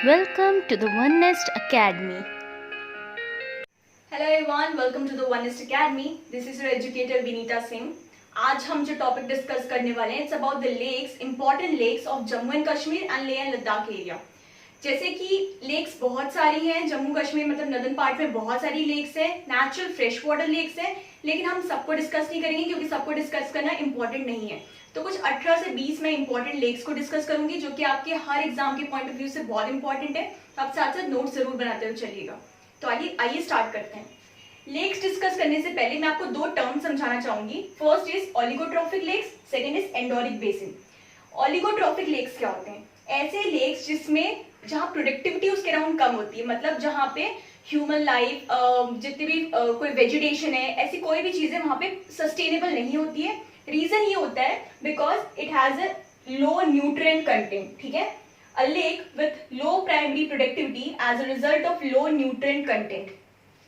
Welcome to the One Nest Academy. Hello everyone, welcome to the One Nest Academy. This is your educator Vinita Singh. आज हम जो topic discuss करने वाले हैं it's about the lakes, important lakes of Jammu and Kashmir and Leh and Ladakh area. जैसे कि lakes बहुत सारी हैं जम्मू कश्मीर, मतलब नदर्न पार्ट में बहुत सारी लेक्स हैं, नेचुरल फ्रेश वाटर लेक्स हैं, लेकिन हम सबको डिस्कस नहीं करेंगे क्योंकि सबको डिस्कस करना इंपॉर्टेंट नहीं है. तो कुछ 18 से 20 मैं इंपॉर्टेंट लेक्स को डिस्कस करूंगी जो कि आपके हर एग्जाम के पॉइंट ऑफ व्यू से बहुत इंपॉर्टेंट है. आप साथ साथ नोट जरूर बनाते हुए चलिएगा. तो आइए स्टार्ट करते हैं. लेक्स डिस्कस करने से पहले मैं आपको दो टर्म समझाना चाहूंगी. First is oligotrophic lakes, second is endorheic basin. Oligotrophic lakes क्या होते हैं? ऐसे लेक्स जिसमें जहां प्रोडक्टिविटी उसके अराउंड कम होती है, मतलब जहां पे ह्यूमन लाइफ, जितनी भी कोई वेजिटेशन है, ऐसी कोई भी चीजें वहां पे सस्टेनेबल नहीं होती है. रीजन ये होता है because it has a low nutrient content. ठीक है, a lake with low primary productivity as a result of low nutrient content.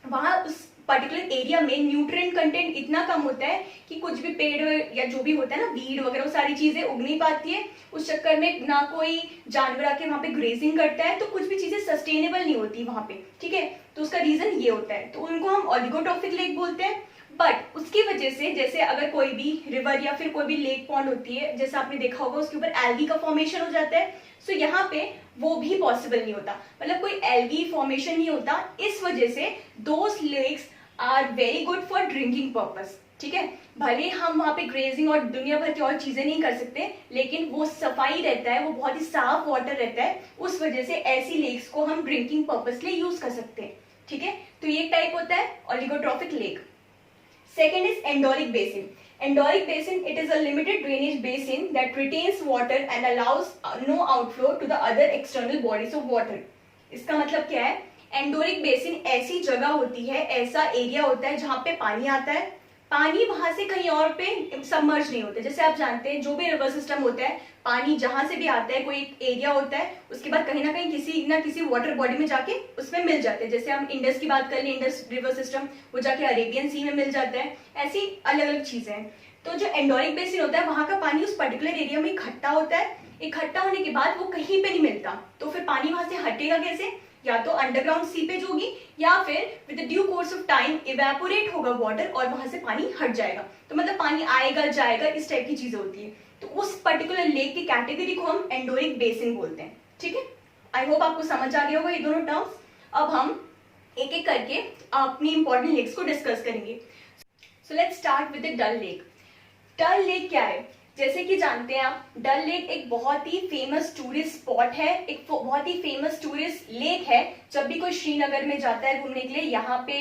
वहां उस पर्टिकुलर एरिया में न्यूट्रिएंट कंटेंट इतना कम होता है कि कुछ भी पेड़ या जो भी होता है ना, वीड वगैरह, वो सारी चीजें उग नहीं पाती है. उस चक्कर में ना कोई जानवर आके वहां पे ग्रेजिंग करता है, तो कुछ भी चीजें सस्टेनेबल नहीं होती वहां पे. ठीक है, तो उसका रीजन ये होता है. तो उनको हम ऑलिगोट्रॉफिक लेक बोलते हैं. बट उसकी वजह से, जैसे अगर कोई भी रिवर या फिर कोई भी लेक पॉन्ड होती है, जैसे आपने देखा होगा उसके ऊपर एल्गी का फॉर्मेशन हो जाता है, सो यहाँ पे वो भी पॉसिबल नहीं होता, मतलब कोई एल्गी फॉर्मेशन नहीं होता. इस वजह से those lakes are very good for drinking purpose. ठीक है, भले हम वहां पे ग्रेजिंग और दुनिया भर की और चीजें नहीं कर सकते, लेकिन वो सफाई रहता है, वो बहुत ही साफ वाटर रहता है. उस वजह से ऐसी लेक्स को हम ड्रिंकिंग पर्पस के लिए यूज कर सकते हैं. ठीक है, तो ये टाइप होता है ऑलिगोट्रॉफिक lake. Second is endoric basin. Endoric basin, it is a limited drainage basin that retains water and allows no outflow to the other external bodies of water. इसका मतलब क्या है? एंडोरिक बेसिन ऐसी जगह होती है, ऐसा एरिया होता है जहां पे पानी आता है, पानी वहां से कहीं और पे सबमर्ज नहीं होता. जैसे आप जानते हैं जो भी रिवर सिस्टम होता है, पानी जहां से भी आता है, कोई एरिया होता है, उसके बाद कहीं ना कहीं किसी ना किसी वाटर बॉडी में जाके उसमें मिल जाते हैं. जैसे हम इंडस की बात कर लें, इंडस रिवर सिस्टम, वो जाके अरेबियन सी में मिल जाता है. ऐसी अलग अलग चीजें हैं. तो जो एंडोरिक बेसिन होता है, वहां का पानी उस पर्टिकुलर एरिया में इकट्ठा होता है. इकट्ठा होने के बाद वो कहीं पे नहीं मिलता, तो फिर पानी वहां से हटेगा कैसे? या तो अंडरग्राउंड सीपेज होगी या फिर with due course of time evaporate होगा वाटर और वहां से पानी हट जाएगा. तो मतलब पानी आएगा जाएगा, इस टाइप की चीजें होती है. तो उस पर्टिकुलर लेक की कैटेगरी को हम एंडोरिक बेसिन बोलते हैं. ठीक है, आई होप आपको समझ आ गया होगा ये दोनों टर्म्स. अब हम एक एक करके अपनी इंपॉर्टेंट लेक्स को डिस्कस करेंगे. So let's start with the Dal lake. Dal lake क्या है? जैसे कि जानते हैं आप, डल लेक एक बहुत ही फेमस टूरिस्ट स्पॉट है, एक बहुत ही फेमस टूरिस्ट लेक है. जब भी कोई श्रीनगर में जाता है घूमने के लिए, यहाँ पे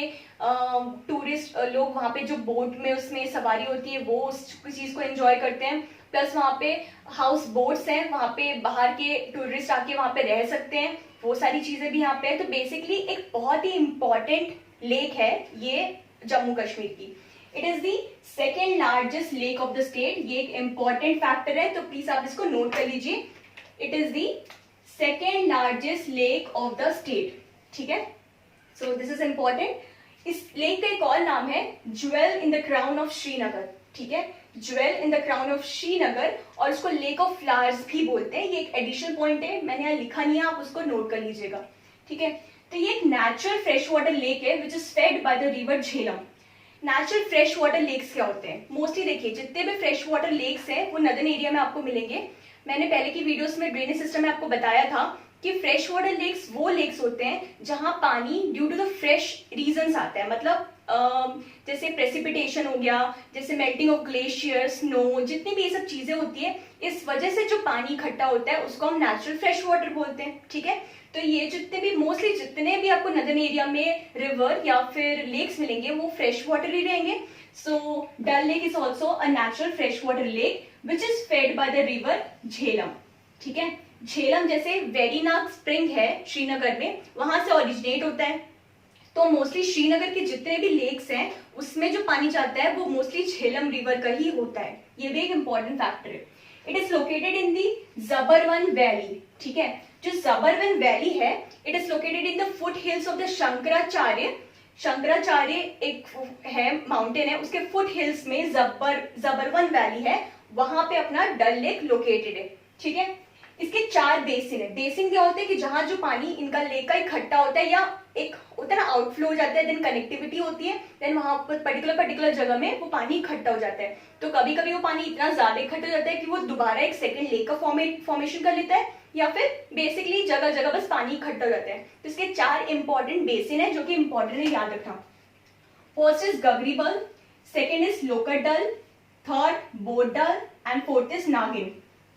टूरिस्ट लोग वहाँ पे जो बोट में उसमें सवारी होती है वो उस चीज को एंजॉय करते हैं. प्लस वहाँ पे हाउस बोट्स हैं, वहाँ पे बाहर के टूरिस्ट आके वहाँ पे रह सकते हैं, वो सारी चीजें भी यहाँ पे है. तो बेसिकली एक बहुत ही इंपॉर्टेंट लेक है ये जम्मू कश्मीर की. It is the second largest lake of the state. ये एक इंपॉर्टेंट फैक्टर है, तो प्लीज आप इसको नोट कर लीजिए. It is the second largest lake of the state. ठीक है, सो दिस इज इंपॉर्टेंट. इस लेक का एक और नाम है jewel in the crown of Srinagar. ठीक है, jewel in the crown of Srinagar, और इसको लेक ऑफ फ्लावर्स भी बोलते हैं. ये एक एडिशनल पॉइंट है, मैंने यहाँ लिखा नहीं है, आप उसको नोट कर लीजिएगा. ठीक है, तो ये एक नेचुरल फ्रेश वाटर लेक है which is fed by the river Jhelum. Natural fresh water lakes क्या होते हैं? मोस्टली देखिए जितने भी फ्रेश वाटर लेक्स हैं वो नदर्न एरिया में आपको मिलेंगे. मैंने पहले की वीडियोस में ड्रेनेज सिस्टम में आपको बताया था कि फ्रेश वाटर लेक्स वो लेक्स होते हैं जहां पानी due to the fresh reasons आता है, मतलब जैसे प्रेसिपिटेशन हो गया, जैसे मेल्टिंग ऑफ ग्लेशियर, स्नो, जितनी भी ये सब चीजें होती है, इस वजह से जो पानी इकट्ठा होता है उसको हम नेचुरल फ्रेश वाटर बोलते हैं. ठीक है, तो ये जितने भी मोस्टली जितने भी आपको नदर्न एरिया में रिवर या फिर लेक्स मिलेंगे वो फ्रेश वाटर ही रहेंगे. So Dal lake is also a natural fresh water lake which is fed by the river Jhelum. ठीक है, झेलम जैसे वेरीनाग स्प्रिंग है श्रीनगर में, वहां से ओरिजिनेट होता है. तो मोस्टली श्रीनगर के जितने भी लेक्स हैं उसमें जो पानी जाता है वो मोस्टली झेलम रिवर का ही होता है. ये भी एक इंपॉर्टेंट फैक्टर है. It is located in the Zabarwan valley. ठीक है, जो जबरवन वैली है, it is located in the foot hills of the Shankaracharya. Shankaracharya एक है माउंटेन है, उसके फुट हिल्स में जबरवन वैली है, वहां पे अपना डल लेक लोकेटेड है. ठीक है, इसके 4 बेसिन है। बेसिन क्या होते हैं कि जहां जो पानी इनका लेक का इकट्ठा होता है या एक होता है ना आउटफ्लो हो जाता है, देन कनेक्टिविटी होती है, देन वहां पर पर्टिकुलर जगह में वो पानी इकट्ठा हो जाता है। तो कभी कभी वो पानी इतना ज्यादा इकट्ठा हो जाता है कि वो दोबारा एक सेकंड लेक का फॉर्मेशन कर लेता है, या फिर बेसिकली जगह जगह बस पानी इकट्ठा हो जाता है। तो इसके 4 इंपॉर्टेंट बेसिन है जो कि इंपॉर्टेंट है, याद रखना। First is Gagribal, second is Lokut Dal, third Bod Dal and fourth is Nagin.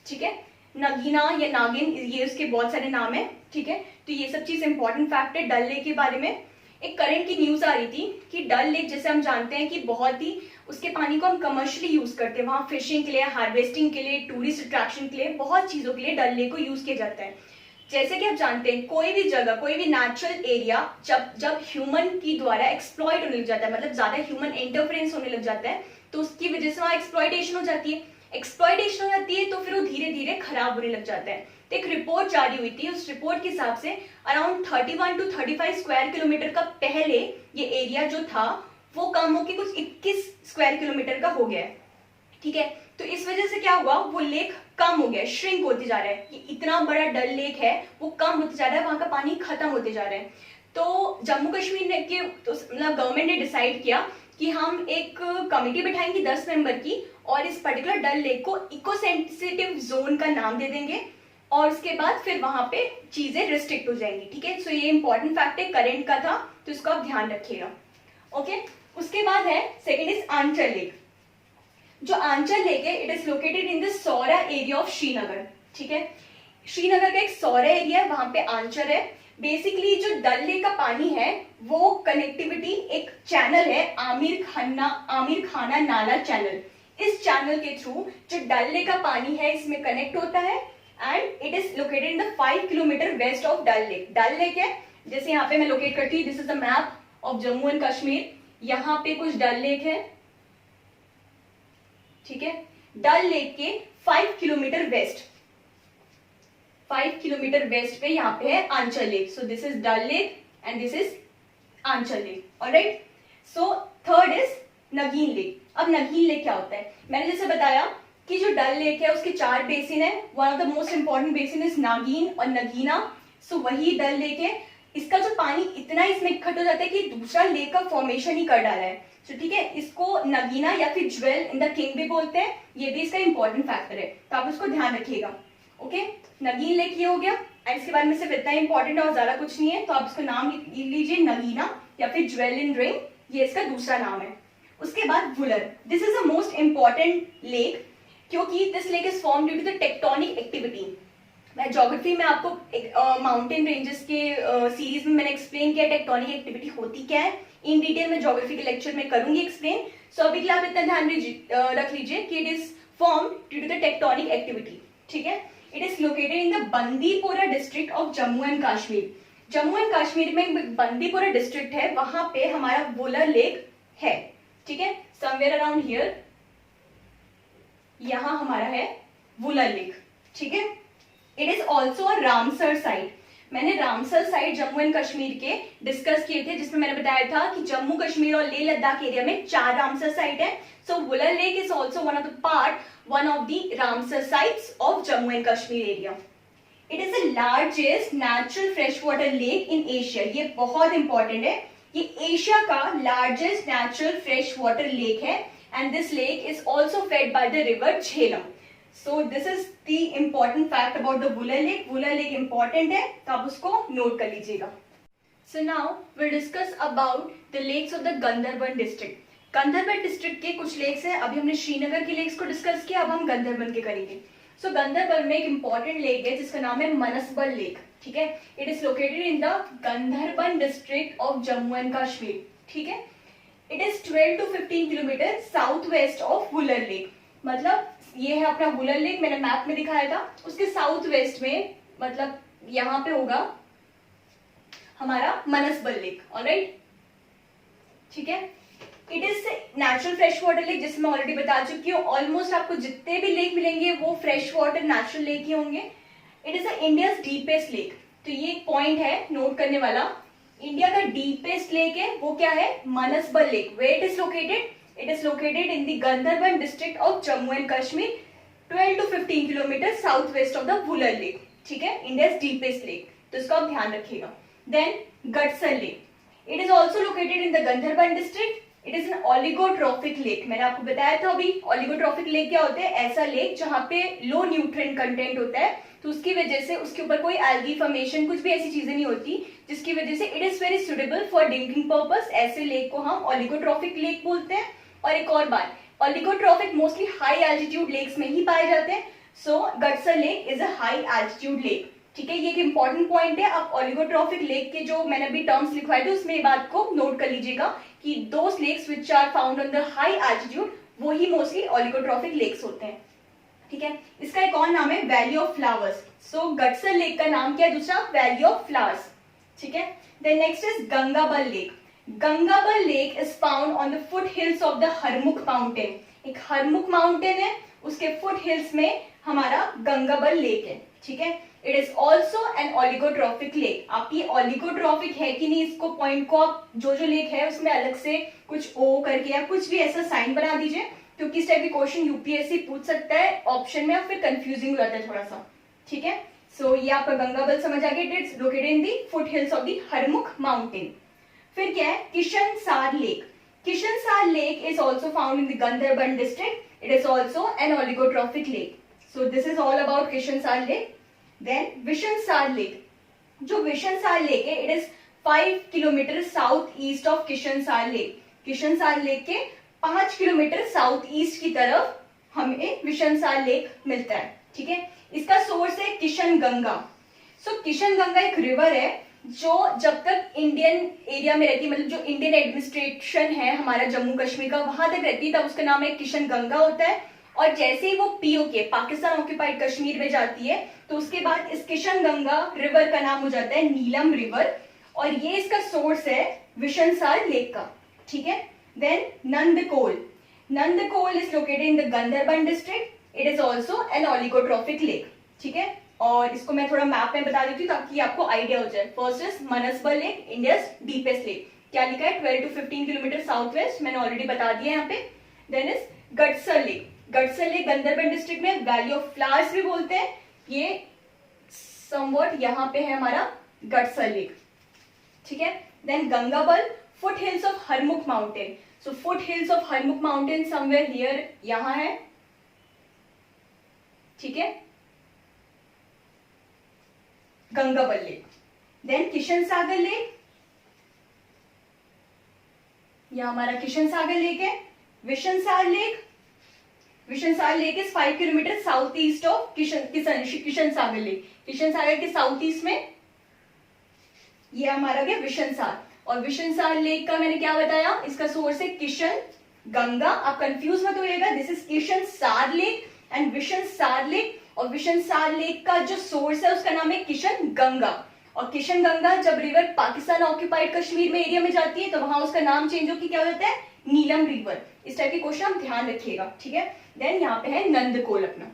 ठीक है, नगीना या नागिन ये उसके बहुत सारे नाम है। ठीक है, तो ये सब चीज इंपॉर्टेंट फैक्ट है डल लेक के बारे में। एक करंट की न्यूज आ रही थी कि डल लेक जैसे हम जानते हैं कि बहुत ही उसके पानी को हम कमर्शियली यूज करते हैं, वहां फिशिंग के लिए, हार्वेस्टिंग के लिए, टूरिस्ट अट्रैक्शन के लिए, बहुत चीजों के लिए डल लेक को यूज किया जाता है। जैसे कि आप जानते हैं कोई भी जगह, कोई भी नेचुरल एरिया जब ह्यूमन की द्वारा एक्सप्लॉइट होने लग जाता है, मतलब ज्यादा ह्यूमन इंटरफेरेंस होने लग जाता है, तो उसकी वजह से वहां एक्सप्लॉइटेशन हो जाती है। एक्सप्लॉइटेशन हो जाती है तो फिर वो धीरे धीरे खराब होने लग जाता है। तो एक रिपोर्ट जारी हुई थी, उस रिपोर्ट के हिसाब से अराउंड 31 to 35 स्क्वायर किलोमीटर का पहले ये एरिया जो था वो कम होकर कुछ 21 स्क्वायर किलोमीटर का हो गया है। ठीक है, तो इस वजह से क्या हुआ, वो लेक कम हो गया, श्रिंक होते जा रहा है। ये इतना बड़ा डल लेक है वो कम होते जा रहा है, वहां का पानी खत्म होते जा रहा है। तो जम्मू कश्मीर ने के तो मतलब गवर्नमेंट ने डिसाइड किया कि हम एक कमेटी बैठाएंगे 10 मेंबर की, और इस पर्टिकुलर डल लेक को इको सेंसिटिव जोन का नाम दे देंगे, और उसके बाद फिर वहां पे चीजें रिस्ट्रिक्ट हो जाएंगी। ठीक है, सो ये इंपॉर्टेंट फैक्ट है, करंट का था, तो इसको आप ध्यान रखिएगा। ओके, उसके बाद है सेकेंड इज आंचल लेक। जो आंचल लेक है it is located in the Soura area of Srinagar. ठीक है, श्रीनगर का एक सौरा एरिया है, वहां पे आंचल है। बेसिकली जो डल लेक का पानी है वो कनेक्टिविटी एक चैनल है, आमिर खाना नाला चैनल। इस चैनल के थ्रू जो डल लेक का पानी है इसमें कनेक्ट होता है, and it is located in the 5 kilometre west of Dal lake. Dal lake है, जैसे यहाँ पे मैं लोकेट करती हूँ, this is the map of Jammu and Kashmir. यहाँ पे कुछ डल लेक है। ठीक है, डल लेक के 5 किलोमीटर वेस्ट, 5 किलोमीटर वेस्ट पे यहाँ पे है Anchar lake. So this is Dal lake and this is Aanchal lake. Alright, so third is Nagin lake. अब नगीन लेक क्या होता है, मैंने जैसे बताया कि जो डल लेक है उसके 4 बेसिन है। One of the most important basin is नागिन और नगीना। सो वही डल लेक है। इसका जो पानी इतना इसमें इकट्ठा हो जाता है कि दूसरा लेक का फॉर्मेशन ही कर डाला है। तो ठीक है, इसको नगीना या फिर ज्वेल इन द किंग भी बोलते हैं, ये भी इसका इंपॉर्टेंट फैक्टर है, तो आप उसको ध्यान रखिएगा। ओके, नगीन लेक ये हो गया, एंड इसके बारे में सिर्फ इतना इंपॉर्टेंट और ज्यादा कुछ नहीं है, तो आप इसको नाम लिख लीजिए नगीना या फिर ज्वेल इन रिंग, ये इसका दूसरा नाम है। उसके बाद Wular, this is the most important lake क्योंकि this lake is form due to the tectonic activity. मैं ज्योग्राफी में आपको माउंटेन रेंजेस के सीरीज में मैंने एक्सप्लेन किया टेक्टोनिक एक्टिविटी होती क्या है, इन डिटेल में ज्योग्राफी के लेक्चर में करूंगी एक्सप्लेन। सो अभी के लिए आप इतना ध्यान रख लीजिए कि it is form due to the tectonic activity. ठीक है, it is located in the Bandipora district of Jammu and Kashmir. Jammu and Kashmir में बंदीपोरा डिस्ट्रिक्ट है, वहां पे हमारा वुलर लेक है। ठीक है, समवेयर अराउंड हियर, यहां हमारा है वुलर लेक। ठीक है, it is also a Ramsar site. मैंने रामसर साइट जम्मू एंड कश्मीर के डिस्कस किए थे, जिसमें मैंने बताया था कि जम्मू कश्मीर और लेह लद्दाख एरिया में 4 रामसर साइट है। So Wular lake is also one of the Ramsar sites of Jammu and Kashmir area. It is the largest natural fresh water lake in Asia. ये बहुत इंपॉर्टेंट है, ये एशिया का largest natural fresh water lake है, and this lake is also fed by the river Jhelum. So this is the important fact about the Wular Lake. Wular Lake important है, तो आप उसको नोट कर लीजिएगा। So now we'll discuss about the lakes of the Ganderbal district. Ganderbal district के कुछ lakes हैं, अभी हमने श्रीनगर के लेक्स को डिस्कस किया, अब हम गंदरबन के करेंगे। So गंदरबन में एक इंपॉर्टेंट लेक है जिसका नाम है मनसबल लेक। ठीक है, it is located in the Ganderbal district of Jammu and Kashmir. ठीक है, it is 12 to 15 kilometre south west of Wular lake. मतलब ये है अपना वुलर लेक, मैंने मैप में दिखाया था, उसके साउथ वेस्ट में मतलब यहां पे होगा हमारा मनसबल लेक। ऑलराइट, ठीक है, it is natural fresh water lake, जिसमें ऑलरेडी बता चुकी हूँ। ऑलमोस्ट आपको जितने भी लेक मिलेंगे वो फ्रेश वाटर नेचुरल लेक ही होंगे। It is India deepest lake, तो ये एक पॉइंट है नोट करने वाला। इंडिया का डीपेस्ट लेक है वो क्या है, Manasbal lake. Where it is located, it is located in the Gandarban district of Jammu and Kashmir. 12 to 15 kilometre south west of the Wular lake, ठीक है, इंडियाज डीपेस्ट लेक, तो इसको आप ध्यान रखिएगा। Then Gadsar lake, it is also located in the Ganderbal district, it is an oligotrophic lake. मैंने आपको बताया था अभी ऑलिगोट्रॉफिक लेक क्या होते हैं, ऐसा लेक जहां पे लो न्यूट्रिएंट कंटेंट होता है, तो उसकी वजह से उसके ऊपर कोई एल्गी फॉर्मेशन कुछ भी ऐसी चीजें नहीं होती, जिसकी वजह से it is very suitable for drinking purpose. ऐसे लेक को हम ऑलिगोट्रॉफिक लेक बोलते हैं। और एक और बात, oligotrophic mostly high altitude lakes में ही पाए जाते हैं, so Gadsar lake is a high altitude lake, ठीक है। ये एक इंपॉर्टेंट पॉइंट है। आप ऑलिगोट्रॉफिक लेक के जो मैंने अभी टर्म्स लिखवाए थे उसमें ये बात को नोट कर लीजिएगा कि those lakes which are found on the high altitude वो ही मोस्टली ऑलिगोट्रॉफिक लेक्स होते हैं, ठीक है। इसका एक और नाम है valley of flowers. So Gadsar lake का नाम क्या है दूसरा, वैली ऑफ फ्लावर्स, ठीक है। Then next is Gangabal lake. Gangabal lake is found on the foot hills of the Harmukh mountain. एक हरमुख माउंटेन है, उसके फुट हिल्स में हमारा गंगाबल लेक है, ठीक है। It is also an oligotrophic lake. आप ये ऑलिगोट्रॉफिक है कि नहीं, इसको पॉइंट को आप जो लेक है उसमें अलग से कुछ ओ करके या कुछ भी ऐसा साइन बना दीजिए, क्योंकि इस टाइप की क्वेश्चन यूपीएससी पूछ सकता है ऑप्शन में, और फिर कंफ्यूजिंग हो जाता है थोड़ा सा, ठीक है। सो ये आपका गंगाबल समझ आ गया, it is located in the foot hills of the Harmukh mountain. फिर क्या है, Kishansar lake. Kishansar lake is also found in the Ganderbal district, it is also an oligotrophic lake. So this is all about Kishansar lake. Then Vishansar lake, जो Vishansar lake है it is 5 kilometre south east of Kishansar lake. Kishansar lake के 5 kilometre south east की तरफ हमें विशनसार lake मिलता है, ठीक है। इसका सोर्स है किशन गंगा। सो किशन गंगा एक रिवर है जो जब तक इंडियन एरिया में रहती है, मतलब जो इंडियन एडमिनिस्ट्रेशन है हमारा जम्मू कश्मीर का, वहां तक रहती है, तब उसका नाम है किशन गंगा होता है। और जैसे ही वो पीओके पाकिस्तान ऑक्यूपाइड कश्मीर में जाती है, तो उसके बाद इस किशन गंगा रिवर का नाम हो जाता है नीलम रिवर, और ये इसका सोर्स है विशनसार लेक का, ठीक है। Then Nandkol. Nandkol is located in the Ganderbal district, it is also an oligotrophic lake, ठीक है। और इसको मैं थोड़ा मैप में बता देती हूँ ताकि आपको आइडिया हो जाए। First is Manasbal lake, India's deepest lake. क्या लिखा है, 12 to 15 किलोमीटर साउथ वेस्ट, मैंने ऑलरेडी बता दिया यहाँ पे। Then is Gadsar lake. Gadsar lake Ganderbal district में वैली ऑफ फ्लावर्स भी बोलते हैं, ये समवट यहाँ पे है हमारा गडसर लेक, ठीक है। Then Gangabal, foot hills of Harmukh mountain. So foot hills of Harmukh mountain somewhere here, यहां है, ठीक है, Gangabal lake. Then Kishan Sagar lake, यह हमारा किशन सागर लेक है। Vishansar lake, Vishansar lake is 5 kilometre south east of Kishan Sagar lake. Kishan Sagar के साउथ ईस्ट में ये हमारा गया विशनसार। और विशनसार लेक का मैंने क्या बताया, इसका सोर्स है किशन गंगा। आप कंफ्यूज मत होइएगा, this is Kishansar lake and Vishansar lake. और विशनसार लेक का जो सोर्स है उसका नाम है किशन गंगा। और किशन गंगा जब रिवर पाकिस्तान ऑक्यूपाइड कश्मीर में एरिया में जाती है तो वहां उसका नाम चेंज होकर क्या हो जाता है, नीलम रिवर। इस टाइप के क्वेश्चन आप ध्यान रखिएगा, ठीक है। देन यहाँ पे है नंदकोल अपना,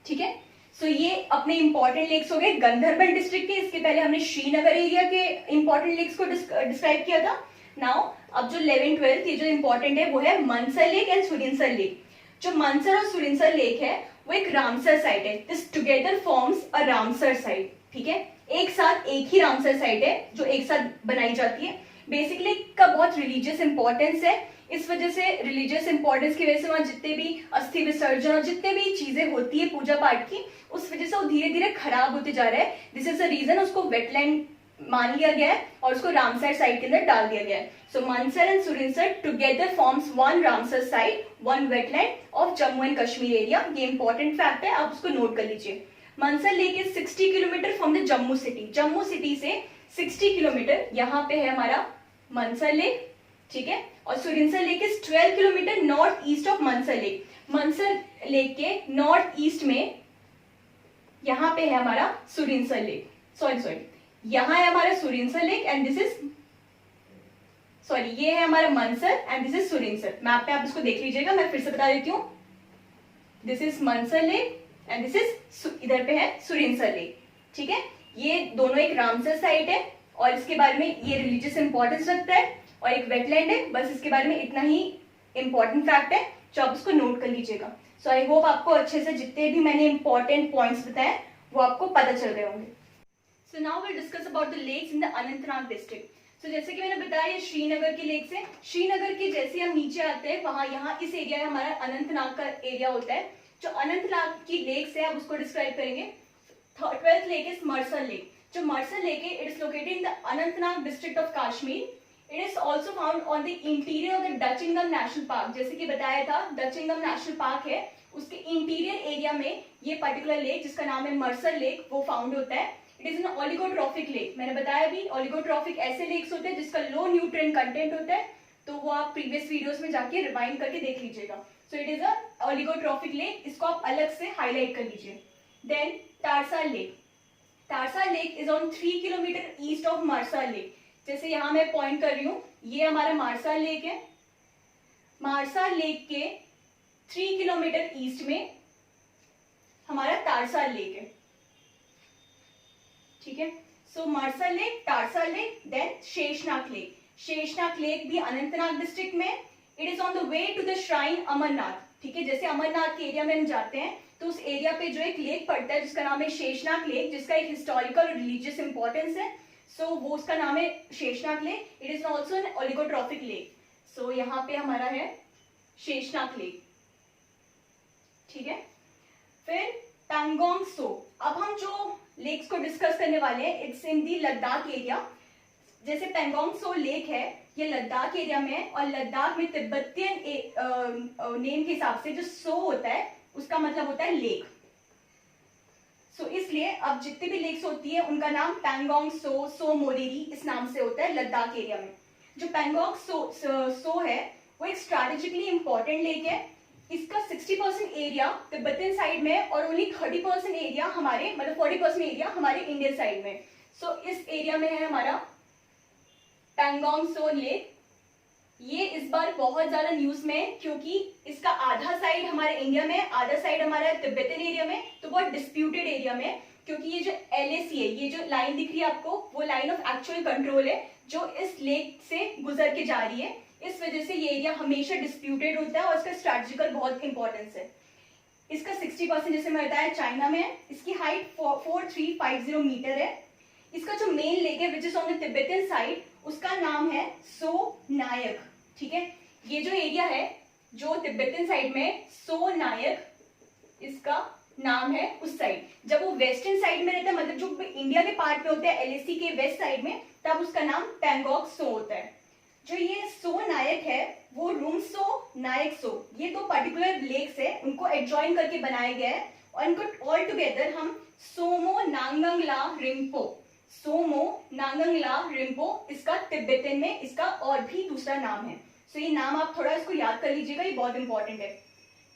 ठीक है। सो ये अपने इंपॉर्टेंट लेक्स हो गए गंधरबन डिस्ट्रिक्ट के। इसके पहले हमने श्रीनगर एरिया के इंपॉर्टेंट लेक्स को डिस्क्राइब किया था। नाउ अब जो 11th 12th ये जो इंपॉर्टेंट है वो है Mansar lake and Surinsar lake. जो मनसर और सुरिनसर लेक है वो एक रामसर साइट है, this together forms a Ramsar site, ठीक है। एक साथ एक ही रामसर साइट है जो एक साथ बनाई जाती है। बेसिकली का बहुत रिलीजियस इंपॉर्टेंस है, इस वजह से रिलीजियस इंपॉर्टेंस की वजह से वहां जितने भी अस्थि विसर्जन और जितने भी चीजें होती है पूजा पाठ की, उस वजह से वो धीरे धीरे खराब होते जा रहा है। दिस इज द रीजन उसको वेटलैंड मान लिया गया है और उसको रामसर साइट के अंदर डाल दिया गया है। So Mansar and Surinsar together forms one Ramsar site, one wetland of Jammu and Kashmir area. ये इंपॉर्टेंट फैक्ट है, आप उसको नोट कर लीजिए। Mansar lake is 60 kilometre from the Jammu city. Jammu city से 60 किलोमीटर यहाँ पे है हमारा मनसर लेक, ठीक है। और Surinsar lake is 12 kilometre north east of Mansar lake. Mansar lake के नॉर्थ ईस्ट में यहाँ पे है हमारा सुरिनसर लेक, सॉरी यहाँ है हमारा Surinsar lake and this is ये है हमारा Mansar and this is Surinsar. Map पे आप इसको देख लीजिएगा, मैं फिर से बता देती हूँ। This is Mansar lake and this is इधर पे है सुरिनसर लेक, ठीक है। ये दोनों एक रामसर साइट है और इसके बारे में ये रिलीजियस इंपॉर्टेंस रखता है और एक वेटलैंड है। बस इसके बारे में इतना ही इंपॉर्टेंट फैक्ट है जो आप उसको नोट कर लीजिएगा। सो आई होप आपको अच्छे से जितने भी मैंने इंपॉर्टेंट पॉइंट्स बताए वो आपको पता चल गए होंगे। So now will discuss about the lakes in the Anantnag district. So जैसे कि मैंने बताया ये श्रीनगर की लेक्स है। श्रीनगर के जैसे हम नीचे आते हैं वहां यहाँ इस एरिया हमारा अनंतनाग का एरिया होता है। जो अनंतनाग की लेक्स है अब उसको डिस्क्राइब करेंगे। 12th lake is Marsar lake. जो मर्सर लेक है it is located in the Anantnag district of Kashmir. It is also found on the interior of the Dachigam national park. जैसे कि बताया था डचिंगम नेशनल पार्क है उसके इंटीरियर एरिया में ये पर्टिकुलर लेक जिसका नाम है मर्सर लेक वो फाउंड होता है। It is N oligotrophic lake. मैंने बताया भी ओलिगोट्रॉफिक ऐसे लेक्स होते हैं जिसका लो न्यूट्रिएंट कंटेंट होता है, तो वो आप प्रीवियस वीडियोस में जाके रिवाइंड करके देख लीजिएगा। So it is a oligotrophic lake, इसको आप अलग से हाईलाइट कर लीजिए। Then Tarsar lake. Tarsar lake is on 3 kilometre east of Marsar lake. जैसे यहाँ मैं पॉइंट कर रही हूँ, ये हमारा मारसाल लेक है। मारसाल लेक के 3 किलोमीटर ईस्ट में हमारा तारसाल लेक है। ठीक है, so Marsar lake, Tarsar lake, then Sheshnag lake. Sheshnag lake भी अनंतनाग डिस्ट्रिक्ट में। It is on the way to the shrine Amarnath. ठीक है, जैसे अमरनाथ के एरिया में हम जाते हैं तो उस एरिया पे जो एक लेक पड़ता है जिसका नाम है शेषनाग लेक, जिसका एक हिस्टोरिकल और रिलीजियस इंपॉर्टेंस है। सो वो उसका नाम है Sheshnag lake. It is also an oligotrophic lake. So यहाँ पे हमारा है शेषनाग लेक। ठीक है, फिर पैंगोंग सो। अब हम जो लेक्स को डिस्कस करने वाले हैं it's in the Ladakh area. जैसे पैंगोंग सो लेक है ये लद्दाख एरिया में है और लद्दाख में तिब्बतियन नेम के हिसाब से जो सो होता है उसका मतलब होता है लेक। सो इसलिए अब जितने भी लेक्स होती है उनका नाम पैंगोंग सो, सो मोरिरी इस नाम से होता है लद्दाख एरिया में। जो पैंगोंग सो है वो एक स्ट्रैटेजिकली इंपॉर्टेंट लेक है। इसका 60% एरिया तिब्बतियन साइड में और ओनली 30% एरिया हमारे मतलब 40% एरिया हमारे इंडियन साइड में। सो इस एरिया में है हमारा पैंगोंग सो लेक। ये इस बार बहुत ज्यादा न्यूज में है क्योंकि इसका आधा साइड हमारे इंडिया में, आधा साइड हमारा तिब्बतियन एरिया में, तो बहुत डिस्प्यूटेड एरिया में। क्योंकि ये जो LAC है, ये जो लाइन दिख रही है आपको, वो लाइन ऑफ एक्चुअल कंट्रोल है जो इस लेक से गुजर के जा रही है। इस वजह से ये एरिया हमेशा डिस्प्यूटेड होता है और इसका स्ट्रैटेजिकल बहुत इंपॉर्टेंस है। इसका 60% जैसे मैं बताया चाइना में है। इसकी हाइट 4350 मीटर है। इसका जो मेन लेक है which is on the Tibetan side उसका नाम है सो नायक। ठीक है, ये जो एरिया है जो तिब्बतियन साइड में सो नायक इसका नाम है उस साइड। जब वो वेस्टर्न साइड में रहता है मतलब जो इंडिया के पार्ट में होते हैं LAC के वेस्ट साइड में, तब उसका नाम पैंगोंग सो होता है। जो ये सो नायक है वो रुमसो नायक सो, ये दो पर्टिकुलर लेक्स है उनको एडजॉइन करके बनाया गया है और इनको ऑल टुगेदर हम सोमो नांगंगला रिम्पो, सोमो नांगंगला रिम्पो इसका तिब्बतन में इसका और भी दूसरा नाम है। सो ये नाम आप थोड़ा इसको याद कर लीजिएगा, ये बहुत इंपॉर्टेंट है।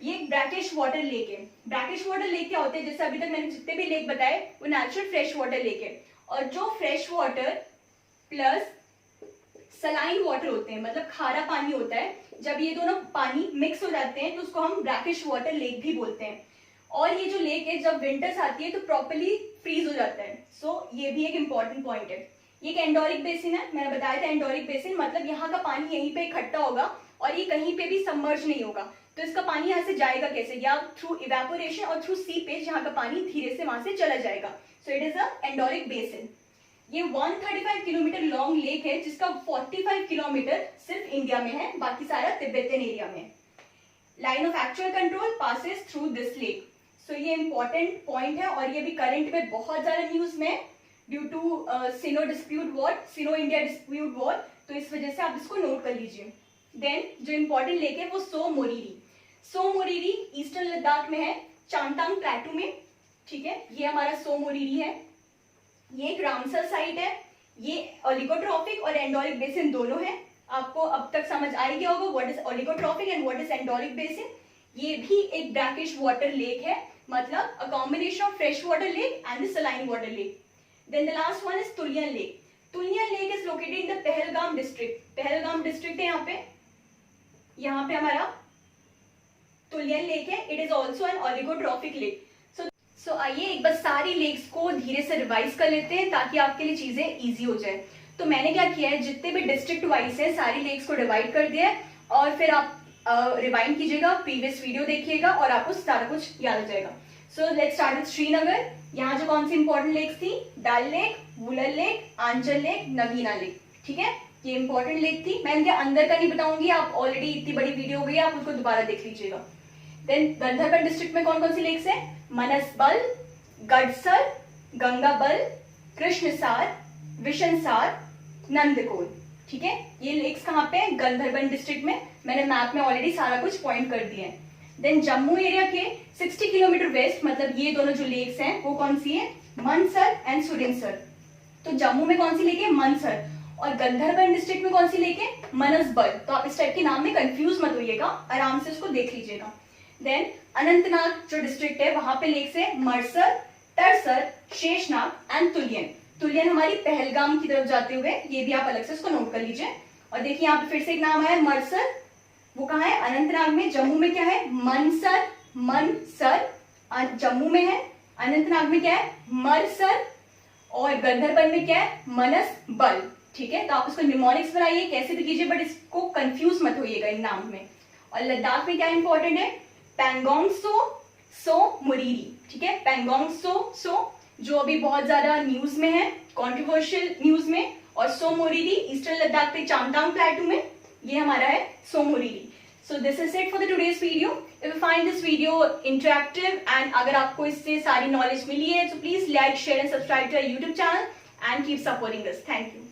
ये ब्रैकिश वाटर लेक है। ब्रैकिश वाटर लेक क्या होते हैं, जैसे अभी तक मैंने जितने भी लेक बताए वो नेचुरल फ्रेश वाटर लेक है और जो fresh water plus saline water होते हैं मतलब खारा पानी होता है, जब ये दोनों पानी मिक्स हो जाते हैं तो उसको हम ब्रैकिश वाटर लेक भी बोलते हैं। और ये जो लेक है जब विंटर्स आती है तो प्रॉपर्ली फ्रीज हो जाता है। सो ये भी एक इंपॉर्टेंट पॉइंट है। ये एक एंडोरिक बेसिन है, मैंने बताया था एंडोरिक बेसिन मतलब यहाँ का पानी यहीं पे इकट्ठा होगा और ये कहीं पे भी सबमर्ज नहीं होगा। तो इसका पानी यहाँ से जाएगा कैसे, या थ्रू इवेपोरेशन और थ्रू सीपेज यहाँ का पानी धीरे से वहां से चला जाएगा। So it is a endorheic basin. ये 135 किलोमीटर लॉन्ग लेक है जिसका 45 किलोमीटर सिर्फ इंडिया में है, बाकी सारा तिब्बतन एरिया में। Line of actual control passes through this lake. So ये इंपॉर्टेंट पॉइंट है और ये भी करंट में बहुत ज्यादा न्यूज में due to Sino dispute war, Sino India dispute war, तो इस वजह से आप इसको नोट कर लीजिए। देन जो इंपॉर्टेंट लेक है वो सो मोरिरी। सो मोरिरी ईस्टर्न लद्दाख में है, चांगतांग प्लेटू में। ठीक है, ये हमारा सो मोरिरी है। ये एक रामसर साइट है। ये ओलिगोट्रॉफिक और एंडोरिक बेसिन दोनों है। आपको अब तक समझ आ गया होगा what is oligotrophic and what is endorheic basin. ये भी एक ब्रैकिश वाटर लेक है मतलब a combination of fresh water lake and the saline water lake. Then the last one is Tulian lake. Tulian lake is located in the Pahalgam district. Pahalgam district है यहाँ पे हमारा Tulian lake है। It is also an oligotrophic lake. So आइए एक बार सारी lakes को धीरे से रिवाइज कर लेते हैं ताकि आपके लिए चीजें इजी हो जाए। तो मैंने क्या किया है, जितने भी डिस्ट्रिक्ट वाइज है सारी लेक्स को डिवाइड कर दिया है और फिर आप रिवाइंड कीजिएगा, प्रीवियस वीडियो देखिएगा और आपको सारा कुछ याद हो जाएगा। सो लेट्स स्टार्ट विद श्रीनगर। यहाँ जो कौन सी इंपॉर्टेंट लेक्स थी, डल लेक, वुलर लेक, आंचल लेक, नगीना लेक, ठीक है, ये इंपॉर्टेंट लेक थी। मैं इनके अंदर का नहीं बताऊंगी, आप ऑलरेडी इतनी बड़ी वीडियो हो गई, आप उसको दोबारा देख लीजिएगा। देन गंधरबल डिस्ट्रिक्ट में कौन कौन सी लेक्स है, मनसबल, गडसर, गंगाबल, कृष्णसार, विशनसार, नंदकोल, ठीक है, ये लेक्स कहाँ पे है, गंधरबल डिस्ट्रिक्ट में। मैंने मैप में ऑलरेडी सारा कुछ पॉइंट कर दिया है। देन जम्मू एरिया के 60 किलोमीटर वेस्ट, मतलब ये दोनों जो लेक्स हैं वो कौन सी है, मनसर एंड सुरिनसर। तो जम्मू में कौन सी लेक है, मनसर, और गंधरबल डिस्ट्रिक्ट में कौन सी लेक है, मनसबल। तो आप इस टाइप के नाम में कंफ्यूज मत होइएगा, आराम से उसको देख लीजिएगा। देन अनंतनाग जो डिस्ट्रिक्ट है वहां पे लेक्स है मरसर, तरसर, शेषनाग एंड तुलियन। तुलियन हमारी पहलगाम की तरफ जाते हुए, ये भी आप अलग से उसको नोट कर लीजिए। और देखिए यहाँ पे फिर से एक नाम आया मरसर, वो कहाँ है, अनंतनाग में। जम्मू में क्या है, मनसर, मनसर जम्मू में है। अनंतनाग में क्या है, मरसर, और गंधरबल में क्या है, मनसबल, ठीक है। तो आप उसको निमोनिक्स बनाइए, कैसे भी कीजिए, बट इसको कंफ्यूज मत होइएगा इन नाम में। और लद्दाख में क्या इंपॉर्टेंट है, पैंगोंग सो मुरीरी, ठीक है, पैंगोंग सो जो अभी बहुत ज्यादा न्यूज में है, कंट्रोवर्शियल न्यूज में, और सो मोरीरी ईस्टर्न लद्दाख पे चांगतांग प्लेटू में, ये हमारा है Tso Moriri. So this is it for the today's video. If you find this video interactive and अगर आपको इससे सारी नॉलेज मिली है, तो please like, share and subscribe to our YouTube channel and keep supporting this. Thank you.